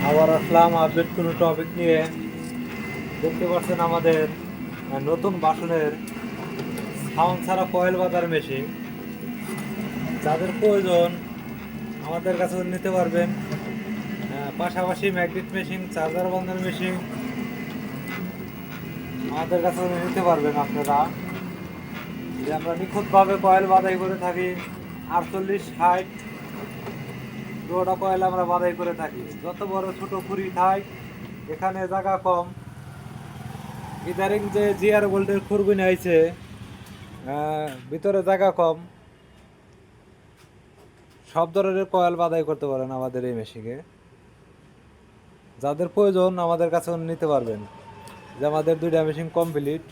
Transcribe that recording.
আবার আসলাম আপডেট কোনো টপিক নিয়ে। দেখতে পাচ্ছেন আমাদের নতুন বাসনের সাউন্ড ছাড়া কয়েল বাজার মেশিন, যাদের প্রয়োজন আমাদের কাছে নিতে পারবেন। পাশাপাশি ম্যাগনেট মেশিন, চার্জার বন্ধন মেশিন আমাদের কাছে নিতে পারবেন আপনারা। যে আমরা নিখুঁতভাবে কয়েল বাধাই করে থাকি, 48-60 জোড়া কয়েল আমরা বাধাই করে থাকি। যত বড় ছোট খুঁড়ি থাক, এখানে জায়গা কম। ইদারিং যে জিআর গোল্ডের খুরগুনি আইছে, ভিতরে জায়গা কম। সব ধরনের কয়েল বাধাই করতে পারেন আমাদের এই মেশিনে। যাদের প্রয়োজন আমাদের কাছে নিতে পারবেন। যে আমাদের 2টা মেশিন কমপ্লিট।